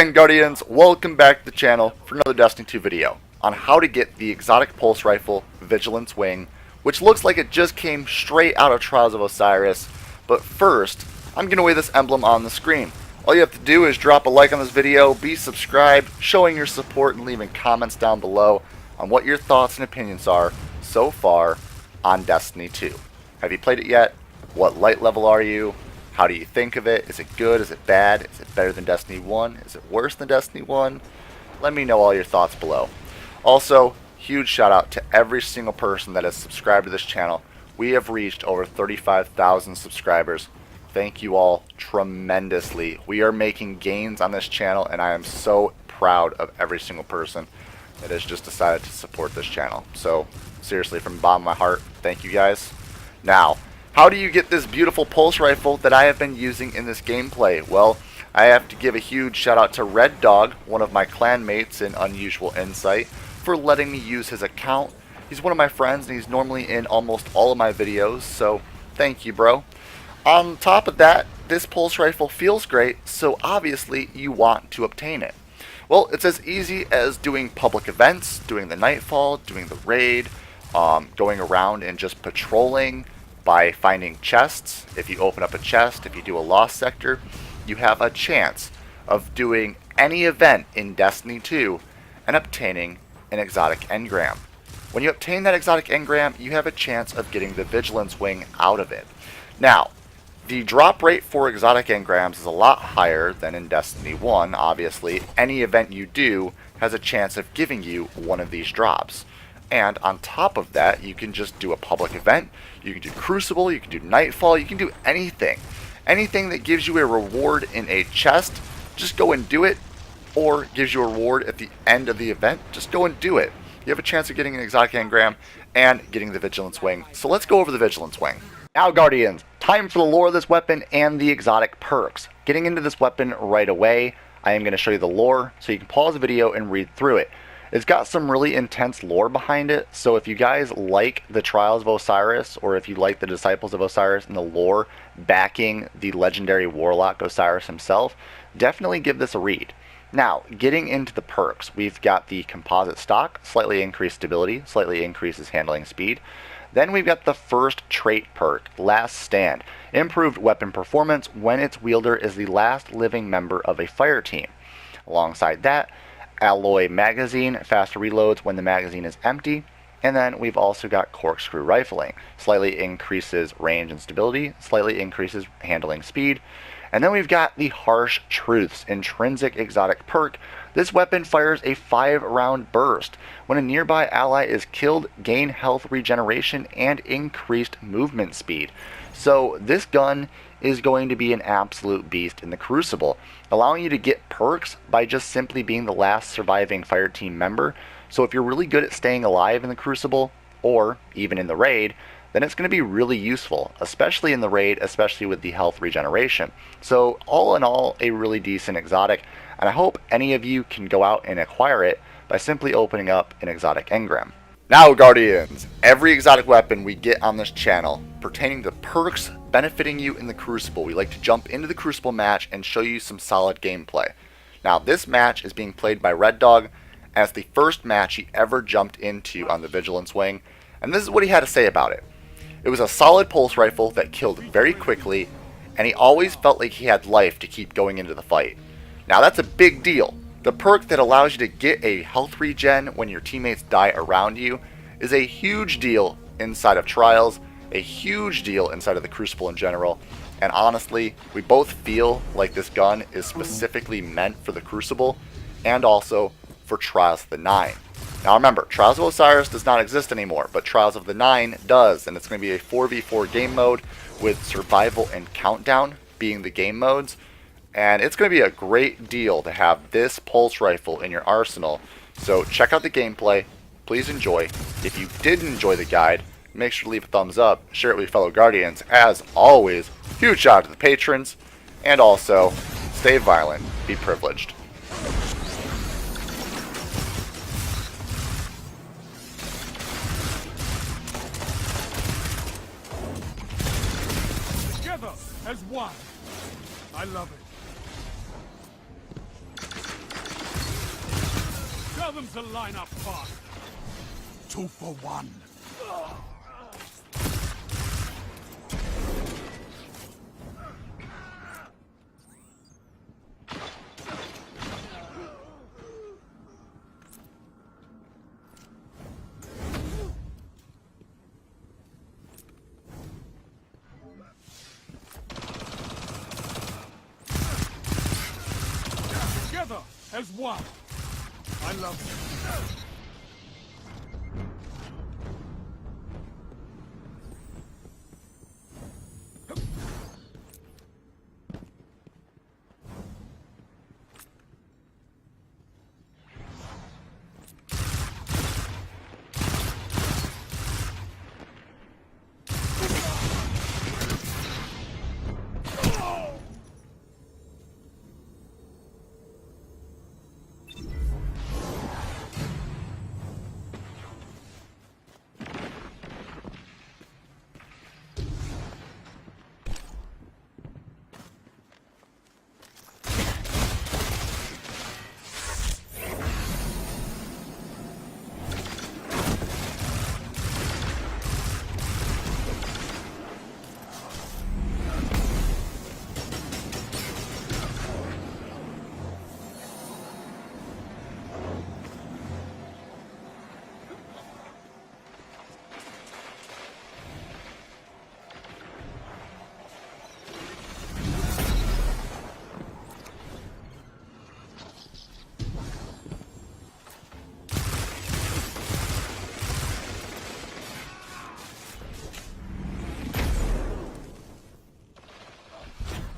again, Guardians, welcome back to the channel for another Destiny 2 video on how to get the exotic pulse rifle Vigilance Wing, which looks like it just came straight out of Trials of Osiris. But first, I'm going to weigh this emblem on the screen. All you have to do is drop a like on this video, be subscribed, showing your support and leaving comments down below on what your thoughts and opinions are so far on Destiny 2. Have you played it yet? What light level are you? How do you think of it? Is it good? Is it bad? Is it better than Destiny 1? Is it worse than Destiny 1? Let me know all your thoughts below. Also, huge shout out to every single person that has subscribed to this channel. We have reached over 35,000 subscribers. Thank you all tremendously. We are making gains on this channel, and I am so proud of every single person that has just decided to support this channel. So, seriously, from the bottom of my heart, thank you guys. Now, how do you get this beautiful pulse rifle that I have been using in this gameplay? Well, I have to give a huge shout out to Red Dog, one of my clan mates in Unusual Insight, for letting me use his account. He's one of my friends and he's normally in almost all of my videos, so thank you, bro. On top of that, this pulse rifle feels great, so obviously you want to obtain it. Well, it's as easy as doing public events, doing the Nightfall, doing the raid, going around and just patrolling, by finding chests. If you open up a chest, if you do a lost sector, you have a chance of doing any event in Destiny 2 and obtaining an exotic engram. When you obtain that exotic engram, you have a chance of getting the Vigilance Wing out of it. Now, the drop rate for exotic engrams is a lot higher than in Destiny 1. Obviously, any event you do has a chance of giving you one of these drops. And on top of that, you can just do a public event, you can do Crucible, you can do Nightfall, you can do anything. Anything that gives you a reward in a chest, just go and do it. Or gives you a reward at the end of the event, just go and do it. You have a chance of getting an exotic engram and getting the Vigilance Wing. So let's go over the Vigilance Wing. Now, Guardians, time for the lore of this weapon and the exotic perks. Getting into this weapon right away, I am going to show you the lore, so you can pause the video and read through it. It's got some really intense lore behind it, so if you guys like the Trials of Osiris, or if you like the Disciples of Osiris and the lore backing the legendary warlock Osiris himself, definitely give this a read. Now, getting into the perks, we've got the composite stock, slightly increased stability, slightly increases handling speed. Then we've got the first trait perk, Last Stand, improved weapon performance when its wielder is the last living member of a fire team. Alongside that, alloy magazine, faster reloads when the magazine is empty. And then we've also got corkscrew rifling, slightly increases range and stability, slightly increases handling speed. And then we've got the Harsh Truths, intrinsic exotic perk. This weapon fires a 5-round burst. When a nearby ally is killed, gain health regeneration and increased movement speed. So this gun is going to be an absolute beast in the Crucible, allowing you to get perks by just simply being the last surviving fire team member. So if you're really good at staying alive in the Crucible, or even in the raid, then it's going to be really useful, especially in the raid, especially with the health regeneration. So all in all, a really decent exotic, and I hope any of you can go out and acquire it by simply opening up an exotic engram. Now, Guardians, every exotic weapon we get on this channel pertaining to perks benefiting you in the Crucible, we like to jump into the Crucible match and show you some solid gameplay. Now, this match is being played by Red Dog, and it's the first match he ever jumped into on the Vigilance Wing, and this is what he had to say about it. It was a solid pulse rifle that killed very quickly, and he always felt like he had life to keep going into the fight. Now, that's a big deal. The perk that allows you to get a health regen when your teammates die around you is a huge deal inside of Trials, a huge deal inside of the Crucible in general, and honestly, we both feel like this gun is specifically meant for the Crucible and also for Trials of the Nine. Now remember, Trials of Osiris does not exist anymore, but Trials of the Nine does, and it's going to be a 4v4 game mode with Survival and Countdown being the game modes. And it's going to be a great deal to have this pulse rifle in your arsenal. So check out the gameplay. Please enjoy. If you did enjoy the guide, make sure to leave a thumbs up, share it with your fellow Guardians. As always, huge shout out to the patrons. And also, stay violent, be privileged. Together as one. I love it. Tell them to line up fast. 2 for 1. Together as one. I love you.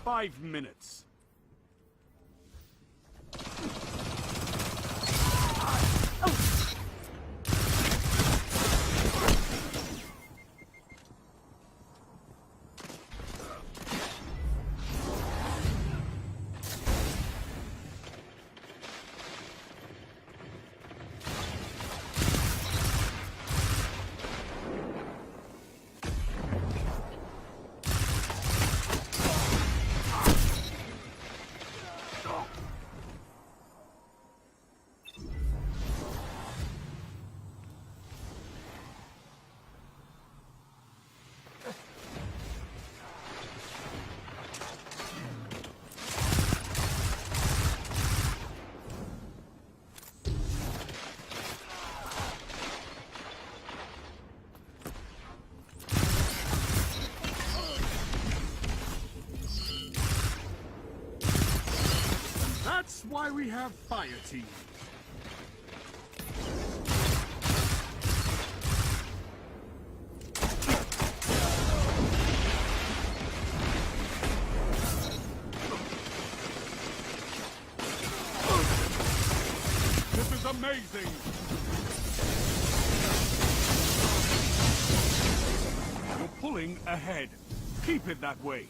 Five minutes. That's why we have fire teams. This is amazing. You're pulling ahead. Keep it that way.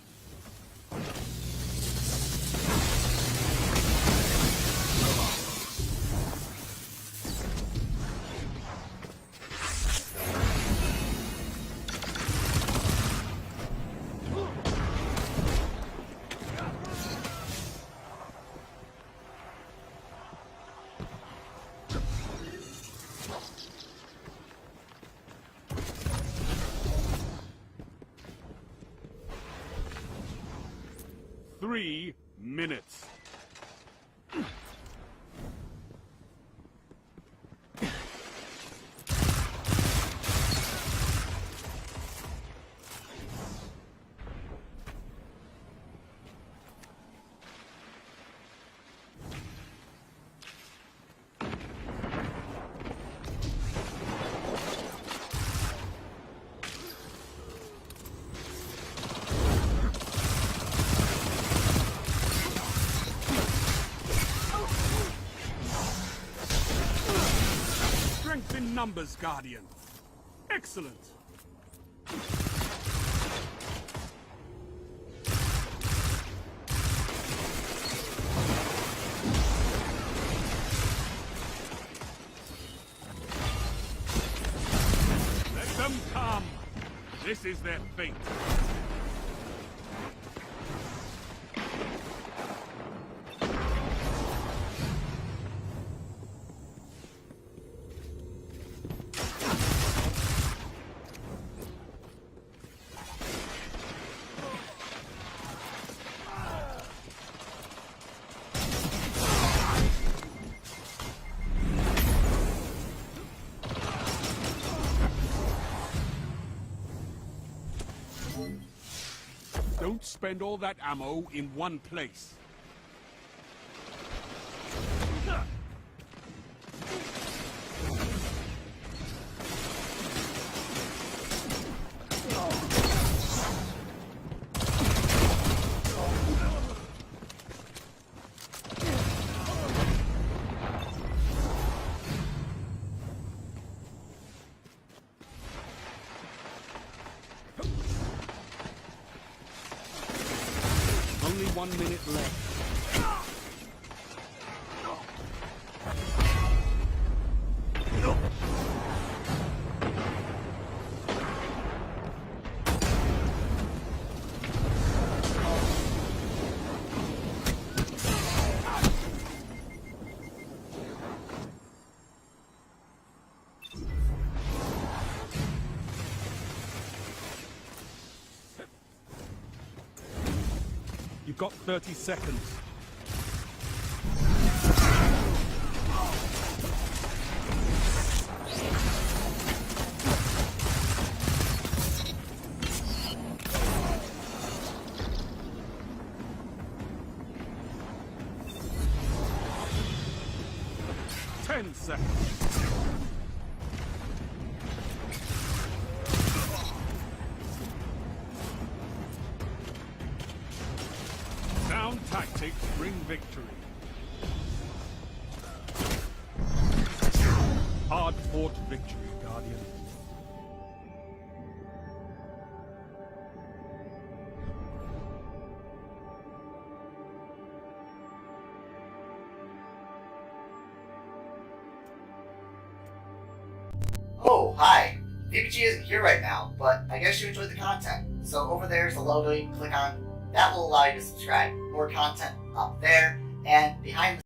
Three minutes. Strength in numbers, Guardian. Excellent. Let them come. This is their fate. Don't spend all that ammo in one place. Only 1 minute left. You've got 30 seconds. Ten seconds. Sound tactics bring victory. Hard-fought victory, Guardian. Oh, hi. VPG isn't here right now, but I guess you enjoyed the content. So over there is the logo you can click on. That will allow you to subscribe. More content up there, and behind the